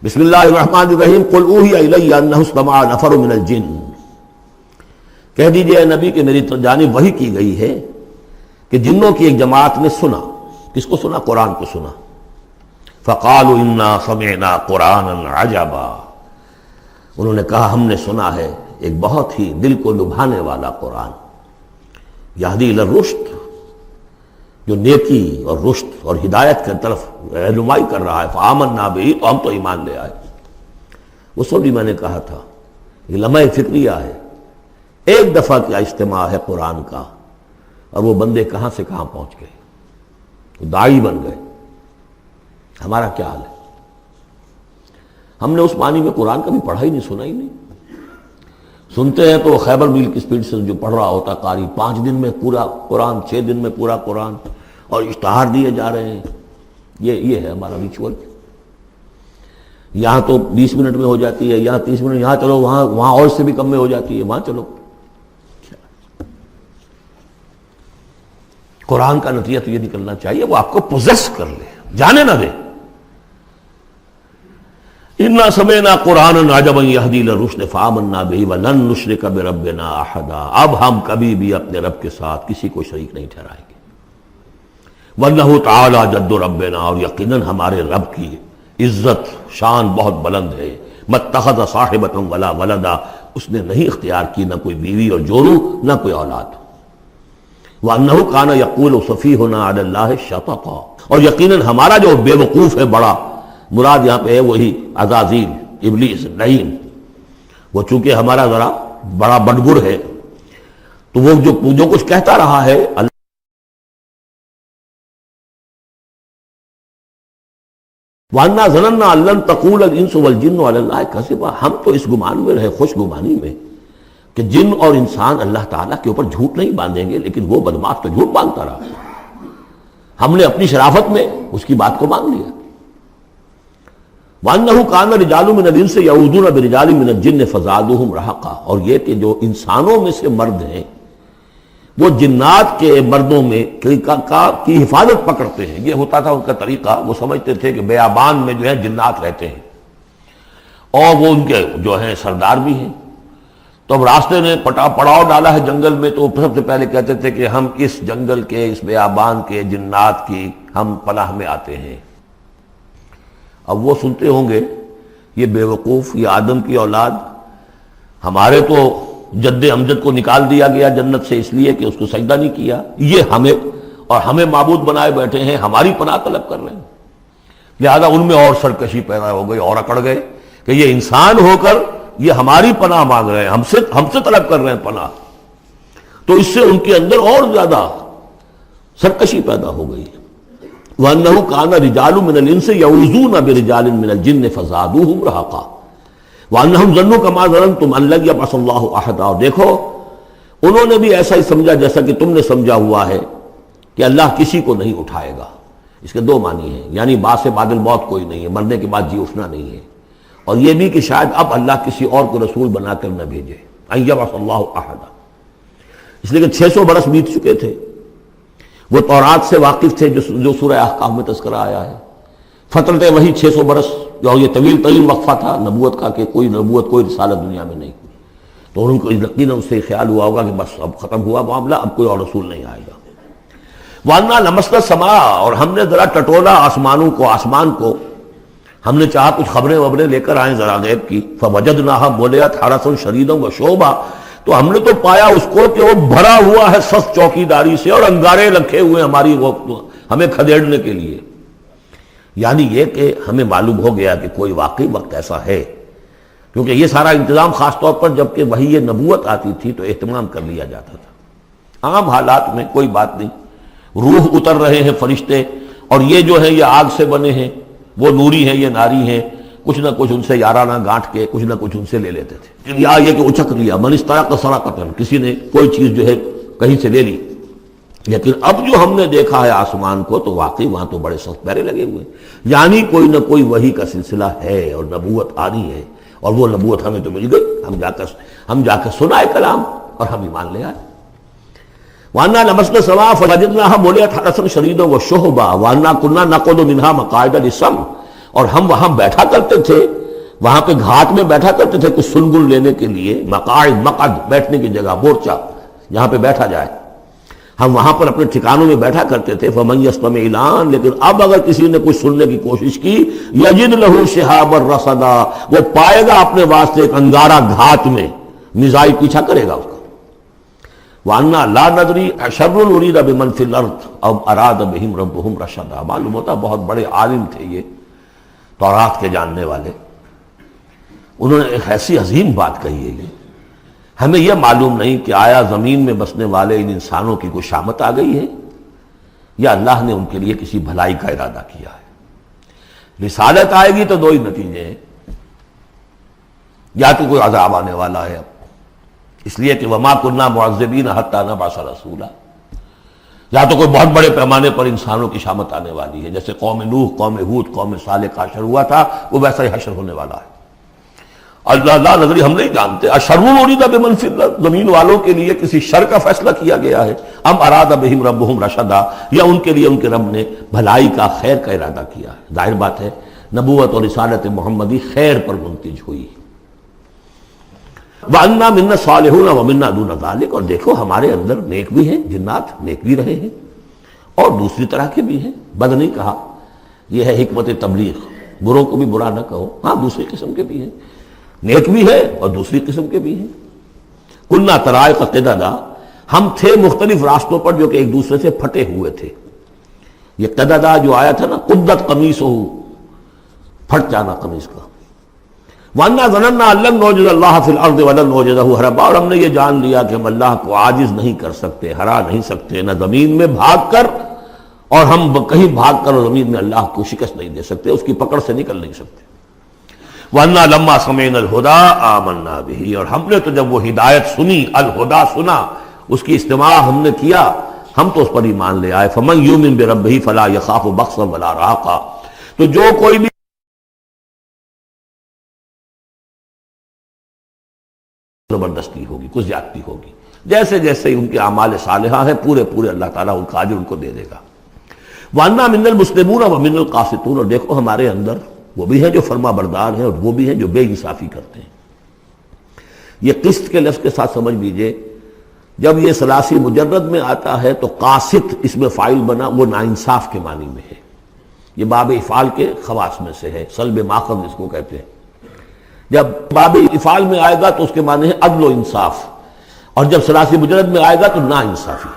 بسم اللہ الرحمن الرحیم قل اوحی الی انہ استمع نفر من الجن، کہہ دیجئے اے نبی کہ میری جانب وحی کی گئی ہے کہ جنوں کی ایک جماعت نے سنا۔ کس کو سنا؟ قرآن کو سنا۔ فقالوا انا سمعنا قرآنا عجبا، انہوں نے کہا ہم نے سنا ہے ایک بہت ہی دل کو لبھانے والا قرآن، یہدی الی الرشد، جو نیکی اور رشد اور ہدایت کی طرف رہنمائی کر رہا ہے۔ فآمنا بہ، تو ہم تو ایمان لے آئے۔ وہ سب بھی میں نے کہا تھا یہ لمحہ فکریہ ہے، ایک دفعہ کیا اجتماع ہے قرآن کا، اور وہ بندے کہاں سے کہاں پہنچ گئے، وہ داعی بن گئے۔ ہمارا کیا حال ہے؟ ہم نے اس معنی میں قرآن کبھی پڑھا ہی نہیں، سنا ہی نہیں۔ سنتے ہیں تو خیبر میل کی سپیڈ سے جو پڑھ رہا ہوتا قاری، 5 دن میں پورا قرآن، 6 دن میں پورا قرآن، اور اشتہار دیے جا رہے ہیں۔ یہ ہے ہمارا ریچول۔ یہاں تو 20 منٹ میں ہو جاتی ہے، یہاں 30 منٹ، یہاں چلو وہاں اور سے بھی کم میں ہو جاتی ہے، وہاں چلو۔ قرآن کا نتیجہ تو یہ نکلنا چاہیے وہ آپ کو پوزیس کر لے، جانے نہ دے۔ انا سمعنا قرآنا عجبا یہدی الی الرشد فآمنا بہ ولن نشرک بربنا احدا، اب ہم کبھی بھی اپنے رب کے ساتھ کسی کو شریک نہیں ٹھہرائیں گے۔ وانہ تعالی جد ربنا، اور یقیناً ہمارے رب کی عزت شان بہت بلند ہے۔ متخذ صاحبۃ ولا ولدا، اس نے نہیں اختیار کی نہ کوئی بیوی اور جورو نہ کوئی اولاد۔ وانہ کان یقول سفیہنا علی اللہ شططا، اور یقیناً ہمارا جو بے وقوف ہے بڑا، مراد یہاں پہ ہے وہی عزازیل، ابلیس، لعین، وہ چونکہ ہمارا ذرا بڑا بڑگر ہے، تو وہ جو کچھ کہتا رہا ہے وَأَنَّا ظَنَنَّا أَن لَّن تَقُولَ الْإِنسُ وَالْجِنُّ عَلَى اللَّهِ كَذِبًا، ہم تو اس گمان میں رہے، خوش گمانی میں، کہ جن اور انسان اللہ تعالیٰ کے اوپر جھوٹ نہیں باندھیں گے، لیکن وہ بدماش تو جھوٹ باندھتا رہا۔ ہم نے اپنی شرافت میں اس کی بات کو مان لیا۔ وَأَنَّهُ كَانَ رِجَالٌ مِّنَ الْإِنسِ يَعُوذُونَ بِرِجَالٍ مِّنَ الْجِنِّ فَزَادُوهُمْ رَهَقًا، اور یہ کہ جو انسانوں میں سے مرد ہیں وہ جنات کے مردوں میں کی حفاظت پکڑتے ہیں۔ یہ ہوتا تھا ان کا طریقہ، وہ سمجھتے تھے کہ بیابان میں جو ہے جنات رہتے ہیں اور وہ ان کے جو ہیں سردار بھی ہیں، تو اب راستے نے پڑاؤ ڈالا ہے جنگل میں، تو سب سے پہلے کہتے تھے کہ ہم اس جنگل کے، اس بیابان کے جنات کی ہم پناہ میں آتے ہیں۔ اب وہ سنتے ہوں گے یہ بے وقوف، یہ آدم کی اولاد، ہمارے تو جد امجد کو نکال دیا گیا جنت سے اس لیے کہ اس کو سجدہ نہیں کیا، یہ ہمیں معبود بنائے بیٹھے ہیں، ہماری پناہ طلب کر رہے ہیں۔ لہذا ان میں اور سرکشی پیدا ہو گئی، اور اکڑ گئے کہ یہ انسان ہو کر یہ ہماری پناہ مانگ رہے ہیں، ہم سے طلب کر رہے ہیں پناہ، تو اس سے ان کے اندر اور زیادہ سرکشی پیدا ہو گئی۔ وَأَنَّهُ كَانَ رِجَالٌ مِّنَ الْإِنسِ يَعُوذُونَ بِرِجَالٍ مِّنَ الْجِنِّ فَزَادُوهُمْ رَهَقًا وَأَنَّهُمْ ظَنُّوا كَمَا ظَنَنتُمْ أَن لَّن يَبْعَثَ اللَّهُ أَحَدًا، اور دیکھو انہوں نے بھی ایسا ہی سمجھا جیسا کہ تم نے سمجھا ہوا ہے کہ اللہ کسی کو نہیں اٹھائے گا۔ اس کے 2 معنی ہیں، یعنی بعد سے بعد الموت کوئی نہیں ہے، مرنے کے بعد جی اٹھنا نہیں ہے، اور یہ بھی کہ شاید اب اللہ کسی اور کو رسول بنا کر نہ بھیجے، أن يبعث الله أحدا، اس لیے کہ 600 برس بیت چکے تھے۔ وہ تورات سے واقف تھے جو سورہ احقاف میں تذکرہ آیا ہے، فترت وہی 600 برس، جو یہ طویل ترین وقفہ تھا نبوت کا، کہ کوئی نبوت کوئی رسالت دنیا میں نہیں ہوئی، تو ان کو یقیناً اس سے خیال ہوا ہوگا کہ بس اب ختم ہوا معاملہ، اب کوئی اور رسول نہیں آئے گا۔ وَأَنَّا لَمَسْنَا السَّمَاءَ، اور ہم نے ذرا ٹٹولا آسمان کو، ہم نے چاہا کچھ خبریں لے کر آئیں ذرا غیب کی، فَوَجَدْنَاهَا مُلِئَتْ حَرَسًا شَدِيدًا وَشُعُبًا، تو ہم نے تو پایا اس کو کہ وہ بھرا ہوا ہے سخت چوکیداری سے، اور انگارے رکھے ہوئے ہماری ہمیں کھدیڑنے کے لیے۔ یعنی یہ کہ ہمیں معلوم ہو گیا کہ کوئی واقعی وقت ایسا ہے، کیونکہ یہ سارا انتظام خاص طور پر جب کہ وہی یہ نبوت آتی تھی تو اہتمام کر لیا جاتا تھا۔ عام حالات میں کوئی بات نہیں، روح اتر رہے ہیں فرشتے، اور یہ جو ہے یہ آگ سے بنے ہیں، وہ نوری ہیں یہ ناری ہیں، کچھ نہ کچھ ان سے یارانہ گانٹ کے کچھ نہ کچھ ان سے لے لیتے تھے، یا یہ کہ اچک لیا، من استرق سرقۃ، کسی نے کوئی چیز جو ہے کہیں سے لے لی۔ لیکن اب جو ہم نے دیکھا ہے آسمان کو، تو واقعی وہاں تو بڑے سخت پہرے لگے ہوئے، یعنی کوئی نہ کوئی وحی کا سلسلہ ہے اور نبوت آنی ہے، اور وہ نبوت ہمیں تو مل گئی، ہم جا کر سنائے کلام اور ہم ایمان لے آئے۔ وَأَنَّا لَمَسْنَا السَّمَاءَ فَوَجَدْنَاهَا مُلِئَتْ حَرَسًا شَدِيدًا وَشُهُبًا وَأَنَّا كُنَّا نَقْعُدُ مِنْهَا مَقَاعِدَ لِلسَّمْعِ اور ہم وہاں بیٹھا کرتے تھے، وہاں پہ گھاٹ میں بیٹھا کرتے تھے کچھ سنگل لینے کے لیے، مقاعد، مقعد، بیٹھنے کی جگہ، مورچہ جہاں پہ بیٹھا جائے، ہم وہاں پر اپنے ٹھکانوں میں بیٹھا کرتے تھے۔ فمن یستمع الان، لیکن اب اگر کسی نے کچھ سننے کی کوشش کی، یجد لہ شہابا رصدا، وہ پائے گا اپنے واسطے ایک انگارہ گھات میں، میزائل پیچھا کرے گا اس کا۔ وَأَنَّا لَا نَدْرِي أَشَرٌّ أُرِيدَ بِمَنْ فِي الْأَرْضِ أَوْ أَرَادَ بِهِمْ رَبُّهُمْ رَشَدًا۔ معلوم ہوتا بہت بڑے عالم تھے یہ، تورات کے جاننے والے، انہوں نے ایک ایسی عظیم بات کہی ہے یہ، ہمیں یہ معلوم نہیں کہ آیا زمین میں بسنے والے ان انسانوں کی کوئی شامت آ گئی ہے یا اللہ نے ان کے لیے کسی بھلائی کا ارادہ کیا ہے۔ رسالت آئے گی تو دو ہی نتیجے ہیں، یا تو کوئی عذاب آنے والا ہے اب، اس لیے کہ وما كنا معذبین حتی نبعث رسولا، یا تو کوئی بہت بڑے پیمانے پر انسانوں کی شامت آنے والی ہے، جیسے قوم نوح، قوم ہود، قوم صالح کا حشر ہوا تھا، وہ ویسا ہی حشر ہونے والا ہے۔ اللہ لا نظری، ہم نہیں جانتے، اشر ارید بمن فی الارض، زمین والوں کے لیے کسی شر کا فیصلہ کیا گیا ہے، ام اراد بہم ربہم رشدا، یا ان کے لیے ان کے رب نے بھلائی کا، خیر کا ارادہ کیا ہے۔ ظاہر بات ہے نبوت اور رسالت محمدی خیر پر منتج ہوئی۔ وَأَنَّا مِنَّا الصَّالِحُونَ وَمِنَّا دُونَ ذَلِكَ، اور دیکھو ہمارے اندر نیک بھی ہیں، جنات نیک بھی رہے ہیں اور دوسری طرح کے بھی ہیں، بد نہیں کہا، یہ ہے حکمت تبلیغ، بروں کو بھی برا نہ کہو، ہاں دوسری قسم کے بھی ہیں، نیک بھی ہے اور دوسری قسم کے بھی ہیں۔ کُنَّا طَرَائِقَ قِدَدًا، ہم تھے مختلف راستوں پر جو کہ ایک دوسرے سے پھٹے ہوئے تھے۔ یہ قددا جو آیا تھا نا، قدت قمیصہ، پھٹ جانا قمیص کا۔ وَأَنَّا ظَنَنَّا أَن لَّن نُّعْجِزَ اللَّهَ فِي الْأَرْضِ وَلَن نُّعْجِزَهُ هَرَبًا، اور ہم نے یہ جان لیا کہ ہم اللہ کو عاجز نہیں کر سکتے، ہرا نہیں سکتے، نہ زمین میں بھاگ کر، اور ہم کہیں بھاگ کر اور زمین میں اللہ کو شکست نہیں دے سکتے، اس کی پکڑ سے نکل نہیں سکتے۔ وَأَنَّا لَمَّا سَمِعْنَا الْهُدَىٰ آمَنَّا بِهِ، اور ہم نے تو جب وہ ہدایت سنی، الہدا سنا، اس کی استماع ہم نے کیا، ہم تو اس پر ایمان لے آئے۔ فَمَن يُؤْمِن بِرَبِّهِ فَلَا يَخَافُ بَخْسًا وَلَا رَهَقًا، تو جو کوئی بھی زبردستی ہوگی، کچھ زیادتی ہوگی، جیسے جیسے ان کے اعمال صالحہ ہیں، پورے پورے اللہ تعالیٰ ان کا اجر ان کو دے دے گا۔ وَأَنَّا مِنَّا الْمُسْلِمُونَ وَمِنَّا الْقَاسِطُونَ، اور دیکھو ہمارے اندر وہ بھی ہیں جو فرما بردار ہیں اور وہ بھی ہیں جو بے انصافی کرتے ہیں۔ یہ قسط کے لفظ کے ساتھ سمجھ لیجئے، جب یہ ثلاثی مجرد میں آتا ہے تو قاسط اس میں فاعل بنا، وہ ناانصاف کے معنی میں ہے، یہ باب افعال کے خواص میں سے ہے، سلب ماخذ اس کو کہتے ہیں۔ جب باب افعال میں آئے گا تو اس کے معنی ہے عدل و انصاف، اور جب ثلاثی مجرد میں آئے گا تو نا انصافی۔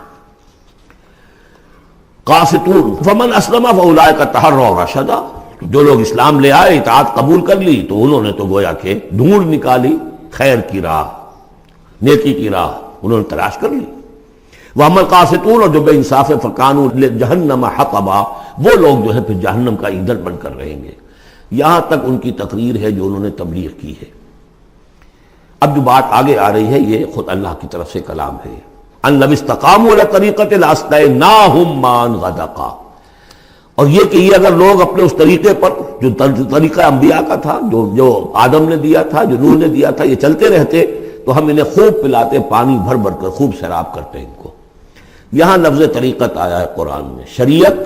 قاسطون فمن اسلم فاولئک تحروا رشدا، جو لوگ اسلام لے آئے، اطاعت قبول کر لی، تو انہوں نے تو گویا کہ ڈھونڈ نکالی خیر کی راہ، نیکی کی راہ انہوں نے تلاش کر لی۔ وَأَمَّا الْقَاسِطُونَ، اور جو بے انصاف ہے، فَكَانُوا لِجَهَنَّمَ حَطَبًا، وہ لوگ جو ہے پھر جہنم کا ایندھن بن کر رہیں گے۔ یہاں تک ان کی تقریر ہے جو انہوں نے تبلیغ کی ہے۔ اب جو بات آگے آ رہی ہے یہ خود اللہ کی طرف سے کلام ہے۔ أَن لَوِ اسْتَقَامُوا عَلَى الطَّرِيقَةِ لَأَسْقَيْنَاهُم مَّاءً غَدَقًا، اور یہ کہ یہ اگر لوگ اپنے اس طریقے پر جو طریقہ انبیاء کا تھا، جو آدم نے دیا تھا، جو نوح نے دیا تھا، یہ چلتے رہتے تو ہم انہیں خوب پلاتے، پانی بھر بھر کر خوب سیراب کرتے ان کو۔ یہاں لفظ طریقت آیا ہے قرآن میں، شریعت،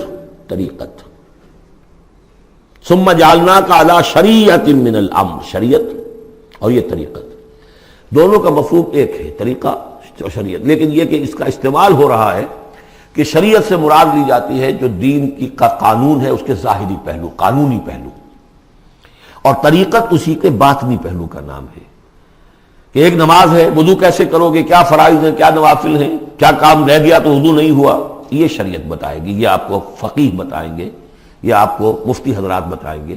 طریقت۔ ثم جعلناک علی شریعۃ من الامر، شریعت اور یہ طریقت، دونوں کا مفہوم ایک ہے، طریقہ اور شریعت، لیکن یہ کہ اس کا استعمال ہو رہا ہے کہ شریعت سے مراد لی جاتی ہے جو دین کی کا قانون ہے، اس کے ظاہری پہلو، قانونی پہلو، اور طریقت اسی کے باطنی پہلو کا نام ہے کہ ایک نماز ہے، وضو کیسے کرو گے، کیا فرائض ہیں، کیا نوافل ہیں، کیا کام رہ گیا تو وضو نہیں ہوا، یہ شریعت بتائے گی، یہ آپ کو فقیہ بتائیں گے، یہ آپ کو مفتی حضرات بتائیں گے۔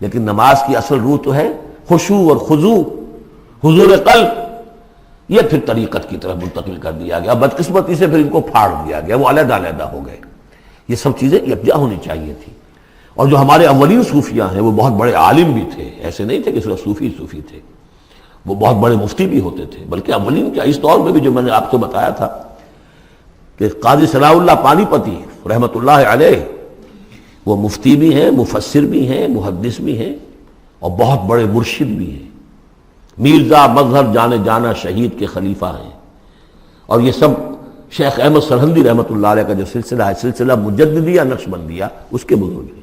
لیکن نماز کی اصل روح تو ہے خشوع اور خضوع، حضور قلب، یہ پھر طریقت کی طرف منتقل کر دیا گیا، بدقسمتی سے پھر ان کو پھاڑ دیا گیا، وہ علیحدہ علیحدہ ہو گئے۔ یہ سب چیزیں یکجا ہونی چاہیے تھی۔ اور جو ہمارے اولین صوفیاء ہیں وہ بہت بڑے عالم بھی تھے، ایسے نہیں تھے کہ صرف صوفی تھے، وہ بہت بڑے مفتی بھی ہوتے تھے، بلکہ اولین کیا، اس دور میں بھی جو میں نے آپ کو بتایا تھا کہ قاضی صلاح اللہ پانی پتی رحمۃ اللہ علیہ، وہ مفتی بھی ہیں، مفسر بھی ہیں، محدث بھی ہیں، اور بہت بڑے مرشد بھی ہیں، میرزا مظہر جانے جانا شہید کے خلیفہ ہیں، اور یہ سب شیخ احمد سرہندی رحمۃ اللہ علیہ کا جو سلسلہ ہے، سلسلہ مجددیہ نقشبندیہ، اس کے بزرگ ہیں۔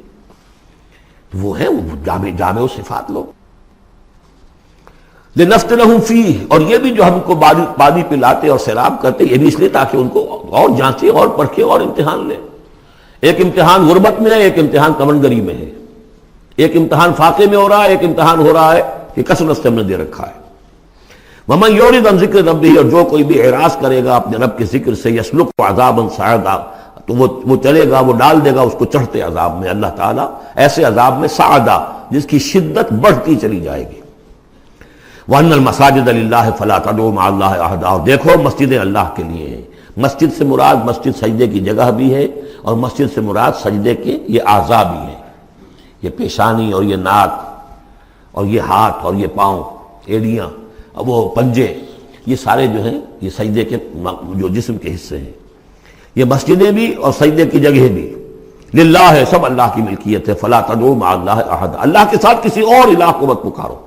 وہ ہیں وہ جامع صفات لوگ. لنفتنہم فیہ، اور یہ بھی جو ہم کو پانی پلاتے اور سیراب کرتے یہ بھی اس لیے تاکہ ان کو اور جانچے اور پرکھے اور امتحان لیں. ایک امتحان غربت میں ہے، ایک امتحان کمنگری میں ہے، ایک امتحان فاقے میں ہو رہا ہے، ایک امتحان ہو رہا ہے کہ کثرت سے ہم نے دے رکھا ہے. ومن یعرض عن ذکر ربہ، اور جو کوئی بھی اعراض کرے گا اپنے رب کے ذکر سے، یسلک عذابا صعدا، تو وہ چلے گا، وہ ڈال دے گا اس کو چڑھتے عذاب میں اللہ تعالیٰ، ایسے عذاب میں صعدا جس کی شدت بڑھتی چلی جائے گی. وَأَنَّ الْمَسَاجِدَ لِلَّهِ فَلَا تَدْعُوا مَعَ اللَّهِ أَحَدًا، اور دیکھو مسجدیں اللہ کے لیے ہیں. مسجد سے مراد مسجد سجدے کی جگہ بھی ہے، اور مسجد سے مراد سجدے کے یہ اعضاء بھی ہیں. یہ پیشانی اور یہ ناک اور یہ ہاتھ اور یہ پاؤں، ایڑیاں، وہ پنجے، یہ سارے جو ہیں یہ سجدے کے جو جسم کے حصے ہیں. یہ مسجدیں بھی اور سجدے کی جگہ بھی للہ ہے، سب اللہ کی ملکیت ہے. فَلَا تَدْعُوا مَعَ اللَّهِ أَحَدًا، اللہ کے ساتھ کسی اور الہ کو مت پکارو.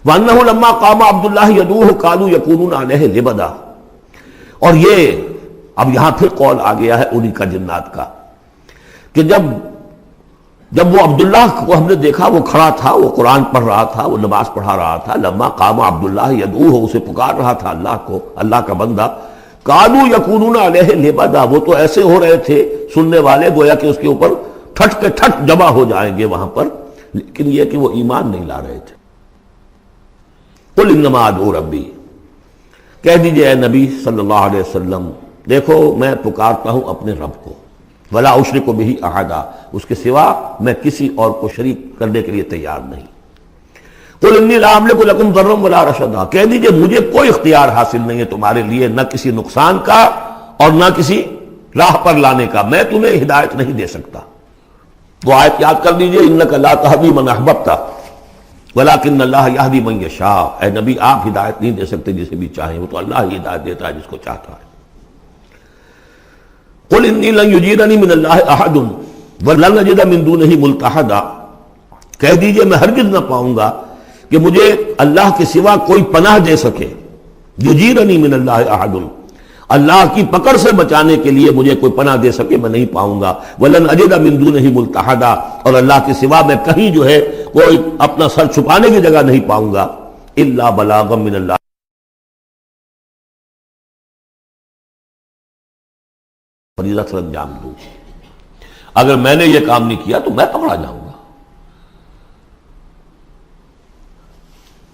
وَأَنَّهُ لَمَّا قَامَ عَبْدُ اللَّهِ يَدْعُوهُ كَانُوا يَكُونُونَ عَلَيْهِ لِبَدًا. اور یہ اب یہاں پھر قول آ گیا ہے انہی کا جنات کا کہ جب وہ عبداللہ کو ہم نے دیکھا وہ کھڑا تھا، وہ قرآن پڑھ رہا تھا، وہ نماز پڑھا رہا تھا. لما قام عبداللہ یدعوہ، اسے پکار رہا تھا اللہ کو، اللہ کا بندہ. کانوا یکونون علیہ لبدا، وہ تو ایسے ہو رہے تھے سننے والے گویا کہ اس کے اوپر ٹھٹ کے ٹھٹ جمع ہو جائیں گے وہاں پر، لیکن یہ کہ وہ ایمان نہیں لا رہے تھے. قل انما ادعو ربی، کہہ دیجئے اے نبی صلی اللہ علیہ وسلم، دیکھو میں پکارتا ہوں اپنے رب کو. ولا اشرک بہ احدا، اس کے سوا میں کسی اور کو شریک کرنے کے لیے تیار نہیں. قل انی لا املک لکم ضرا ولا رشدا، کہہ دیجئے مجھے کوئی اختیار حاصل نہیں ہے تمہارے لیے، نہ کسی نقصان کا اور نہ کسی راہ پر لانے کا، میں تمہیں ہدایت نہیں دے سکتا. وہ آیت یاد کر لیجئے، انک لا تہدی من احببت ولکن اللہ یہدی من یشاء. اے نبی آپ ہدایت نہیں دے سکتے جسے بھی چاہیں، وہ تو اللہ ہی ہدایت دیتا ہے جس کو چاہتا ہے. قل انی لن یجیرنی من اللہ احد ولن نجد من دونہ ملتحدا، کہہ دیجئے میں ہرگز نہ پاؤں گا کہ مجھے اللہ کے سوا کوئی پناہ دے سکے. یجیرنی من اللہ احد، اللہ کی پکڑ سے بچانے کے لیے مجھے کوئی پناہ دے سکے میں نہیں پاؤں گا. ولن اجد من دونہ ملتحدا، اور اللہ کے سوا میں کہیں جو ہے کوئی اپنا سر چھپانے کی جگہ نہیں پاؤں گا. الا بلاغا من اللہ، فریضہ سر انجام دوں. اگر میں نے یہ کام نہیں کیا تو میں پکڑا جاؤں گا.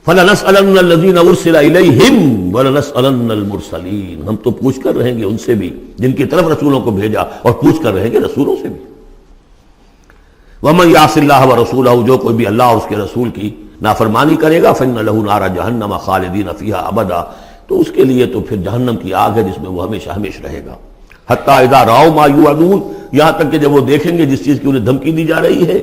فَلَنَسْأَلَنَّ الَّذِينَ أُرْسِلَ إِلَيْهِمْ وَلَنَسْأَلَنَّ الْمُرْسَلِينَ، ہم تو پوچھ کر رہیں گے ان سے بھی جن کی طرف رسولوں کو بھیجا، اور پوچھ کر رہیں گے رسولوں سے بھی. وَمَنْ يَعْصِ اللَّهَ وَرَسُولَهُ، جو کوئی بھی اللہ اور اس کے رسول کی نافرمانی کرے گا، فَإِنَّ لَهُ نَارَ جَهَنَّمَ خَالِدِينَ فِيهَا أَبَدًا، تو اس کے لیے تو پھر جہنم کی آگ ہے جس میں وہ ہمیشہ ہمیشہ رہے گا. حتیٰ اذا رأوا ما یوعدون، یہاں تک کہ جب وہ دیکھیں گے جس چیز کی انہیں دھمکی دی جا رہی ہے.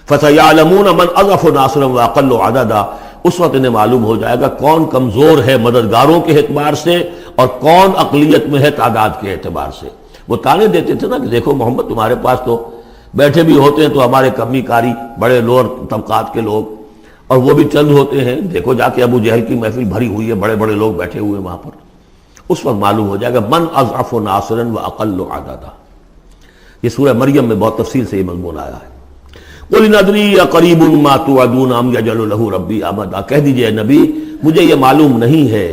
فَسَيَعْلَمُونَ مَنْ أَضْعَفُ نَاصِرًا وَأَقَلُّ عَدَدًا، اس وقت انہیں معلوم ہو جائے گا کون کمزور ہے مددگاروں کے اعتبار سے اور کون اقلیت میں ہے تعداد کے اعتبار سے. وہ تانے دیتے تھے نا کہ دیکھو محمد تمہارے پاس تو بیٹھے بھی ہوتے ہیں تو ہمارے کمی کاری بڑے لوور طبقات کے لوگ، اور وہ بھی چند ہوتے ہیں، دیکھو جا کے ابو جہل کی محفل بھری ہوئی ہے، بڑے بڑے لوگ بیٹھے ہوئے وہاں پر. اس وقت معلوم ہو جائے گا من اضعف ناصرا واقل عددا. یہ سورہ مریم میں بہت تفصیل سے یہ مضمون آیا ہے. قل ان ادری اقریب ما توعدون ام یجعل له ربی امدا، کہہ دیجئے نبی مجھے یہ معلوم نہیں ہے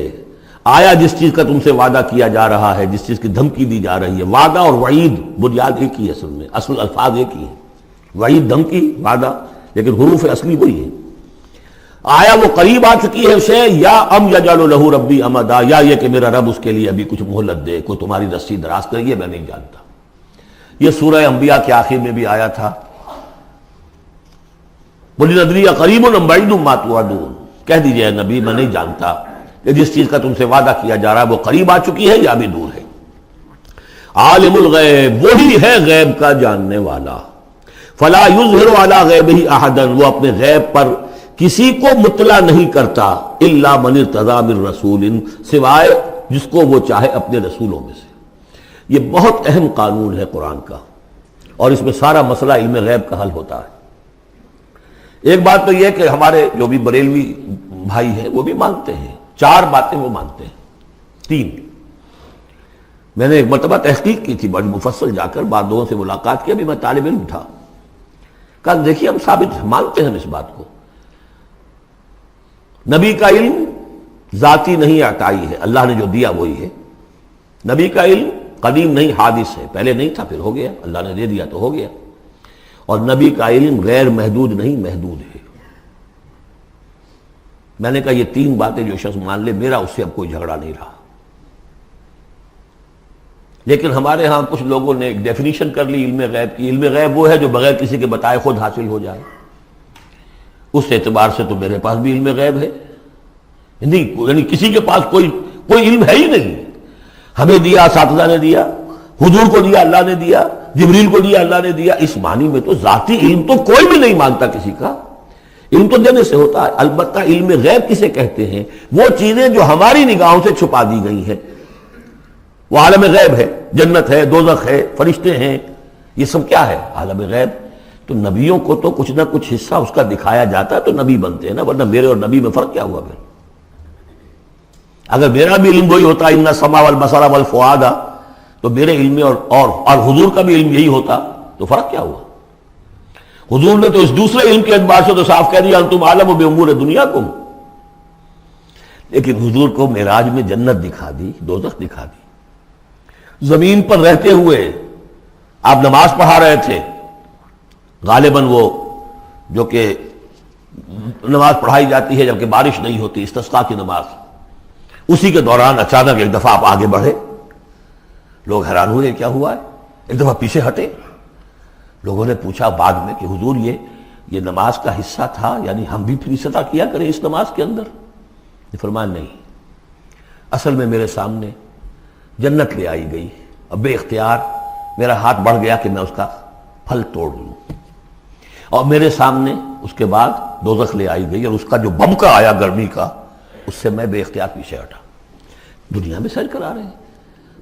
آیا جس چیز کا تم سے وعدہ کیا جا رہا ہے، جس چیز کی دھمکی دی جا رہی ہے. وعدہ اور وعید بنیاد ایک ہی ہے، اصل میں اصل الفاظ ایک ہی ہیں. وعید دھمکی، وعدہ، لیکن حروف اصلی وہی ہے. آیا وہ قریب آ چکی ہے اسے، یا ام یجعل له ربی امدا، یا یہ کہ میرا رب اس کے لیے ابھی کچھ مہلت دے، کوئی تمہاری رسی دراز کرے، یہ میں نہیں جانتا. یہ سورہ انبیاء کے آخر میں بھی آیا تھا. قل ندری قریب ام بعید ما توعدون، کہہ دیجئے نبی میں نہیں جانتا کہ جس چیز کا تم سے وعدہ کیا جا رہا ہے وہ قریب آ چکی ہے یا بھی دور ہے. عالم الغیب، وہی ہے غیب کا جاننے والا. فلا یظہر علی غیبہ احدا، وہ اپنے غیب پر کسی کو مطلع نہیں کرتا. الا من ارتضی من رسول، سوائے جس کو وہ چاہے اپنے رسولوں میں سے. یہ بہت اہم قانون ہے قرآن کا، اور اس میں سارا مسئلہ علم غیب کا حل ہوتا ہے. ایک بات تو یہ کہ ہمارے جو بھی بریلوی بھائی ہیں وہ بھی مانتے ہیں، 4 باتیں وہ مانتے ہیں. 3 میں نے ایک مرتبہ تحقیق کی تھی بڑی مفصل، جا کر بعد لوگوں سے ملاقات کی، ابھی میں طالب علم تھا. کل دیکھیے ہم ثابت مانتے ہیں ہم اس بات کو، نبی کا علم ذاتی نہیں عطائی ہے، اللہ نے جو دیا وہی ہے. نبی کا علم قدیم نہیں حادث ہے، پہلے نہیں تھا پھر ہو گیا، اللہ نے دے دیا تو ہو گیا. اور نبی کا علم غیر محدود نہیں محدود ہے. میں نے کہا یہ تین باتیں جو شخص مان لے میرا اس سے اب کوئی جھگڑا نہیں رہا. لیکن ہمارے ہاں کچھ لوگوں نے ایک ڈیفینیشن کر لی علم غیب کی. علم غیب وہ ہے جو بغیر کسی کے بتائے خود حاصل ہو جائے. اس اعتبار سے تو میرے پاس بھی علم غیب ہے نہیں، یعنی کسی کے پاس کوئی علم ہے ہی نہیں. ہمیں دیا اساتذہ نے دیا، حضور کو دیا اللہ نے دیا، جبریل کو دیا اللہ نے دیا. اس معنی میں تو ذاتی علم تو کوئی بھی نہیں مانتا کسی کا، علم تو دینے سے ہوتا ہے. البتہ علم غیب کسے کہتے ہیں؟ وہ چیزیں جو ہماری نگاہوں سے چھپا دی گئی ہیں، وہ عالم غیب ہے. جنت ہے، دوزخ ہے، فرشتے ہیں، یہ سب کیا ہے؟ عالم غیب. تو نبیوں کو تو کچھ نہ کچھ حصہ اس کا دکھایا جاتا ہے تو نبی بنتے ہیں نا، ورنہ میرے اور نبی میں فرق کیا ہوا پھر؟ اگر میرا بھی علم وہی ہوتا ان السمع والبصر والفؤاد، تو میرے علم اور حضور کا بھی علم یہی ہوتا تو فرق کیا ہوا؟ حضور نے تو اس دوسرے علم کے اعتبار سے تو صاف کہہ دیا انتم عالم بامور دنیاکم. لیکن حضور کو معراج میں جنت دکھا دی، دوزخ دکھا دی. زمین پر رہتے ہوئے آپ نماز پڑھا رہے تھے، غالباً وہ جو کہ نماز پڑھائی جاتی ہے جبکہ بارش نہیں ہوتی، استسقاء کی نماز، اسی کے دوران اچانک ایک دفعہ آپ آگے بڑھے. لوگ حیران ہوئے کیا ہوا ہے، ایک دفعہ پیچھے ہٹے. لوگوں نے پوچھا بعد میں کہ حضور یہ نماز کا حصہ تھا، یعنی ہم بھی پھر صدا کیا کریں اس نماز کے اندر؟ فرمایا نہیں، اصل میں میرے سامنے جنت لے آئی گئی، اب بے اختیار میرا ہاتھ بڑھ گیا کہ میں اس کا پھل توڑ لوں، اور میرے سامنے اس کے بعد دوزخ لے آئی گئی اور اس کا جو بمکا آیا گرمی کا، اس سے میں بے اختیار پیچھے ہٹا. دنیا میں سیر کرا رہے ہیں،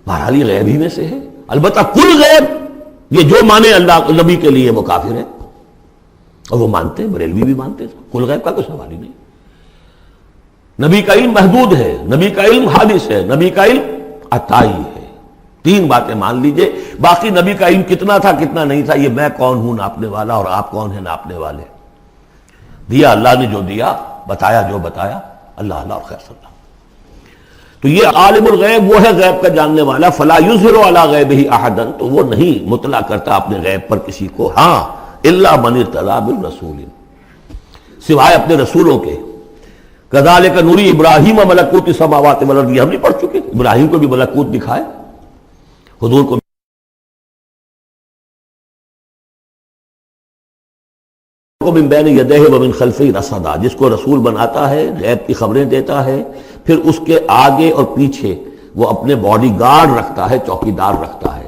بہرحال یہ غیب ہی میں سے ہے. البتہ کل غیب یہ جو مانے اللہ نبی کے لیے وہ کافر ہے، اور وہ مانتے ہیں، بریلوی بھی مانتے ہیں. کل غیب کا کوئی سوال ہی نہیں. نبی کا علم محدود ہے، نبی کا علم حادث ہے، نبی کا علم عطائی ہے. تین باتیں مان لیجئے. باقی نبی کا علم کتنا تھا کتنا نہیں تھا، یہ میں کون ہوں ناپنے والا اور آپ کون ہیں ناپنے والے. دیا اللہ نے جو دیا، بتایا جو بتایا، اللہ اللہ اور خیر صلی اللہ. تو یہ عالم الغیب وہ ہے غیب کا جاننے والا. فلا یظہر علی غیبہ احدا، تو وہ نہیں مطلع کرتا اپنے غیب پر کسی کو. ہاں الا من ارتضی بالرسول، سوائے اپنے رسولوں کے. کذالک نری ابراہیم ملکوت السماوات والارض، ہم نہیں پڑھ چکے؟ ابراہیم کو بھی ملکوت دکھائے، حضور کو من بین یدیہ ومن خلفہ رصدا، جس کو رسول بناتا ہے، غیب کی خبریں دیتا ہے، پھر اس کے آگے اور پیچھے وہ اپنے باڈی گارڈ رکھتا ہے، چوکیدار رکھتا ہے.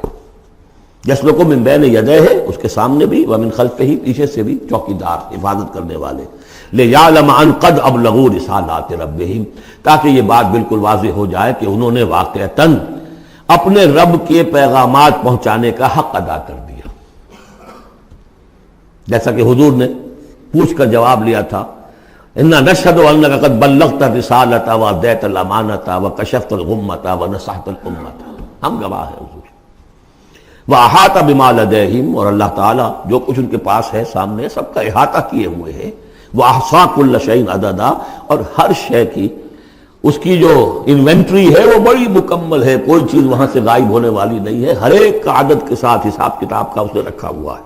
یسلک من بین یدیہ، اس کے سامنے بھی، ومن خلفہ، پیچھے سے بھی چوکیدار، حفاظت کرنے والے. لیعلم ان قد ابلغوا رسالات ربہم، تاکہ یہ بات بالکل واضح ہو جائے کہ انہوں نے واقعتاً اپنے رب کے پیغامات پہنچانے کا حق ادا کر دیا. جیسا کہ حضور نے پوچھ کر جواب لیا تھا، انا نشہد انک قد بلغت الرسالۃ وادیت الامانۃ وکشفت الغمۃ ونصحت الامۃ، ہم گواہ ہیں حضور. واحاط بما لدیہم، اور اللہ تعالیٰ جو کچھ ان کے پاس ہے سامنے سب کا احاطہ کیے ہوئے ہے. واحصا کل شیء عددا، اور ہر شے کی اس کی جو انوینٹری ہے وہ بڑی مکمل ہے، کوئی چیز وہاں سے غائب ہونے والی نہیں ہے، ہر ایک کا عدد کے ساتھ حساب کتاب کا اس نے رکھا ہوا ہے.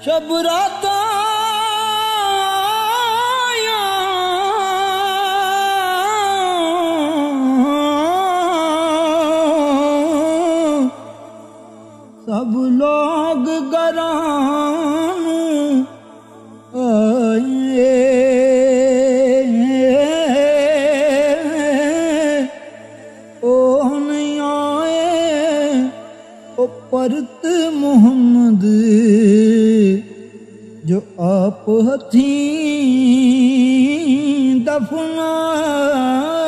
شب رات سب لوگ گران آئے، او نہیں آئے او پرت محمد جو آپ ہتھیں دفنائے.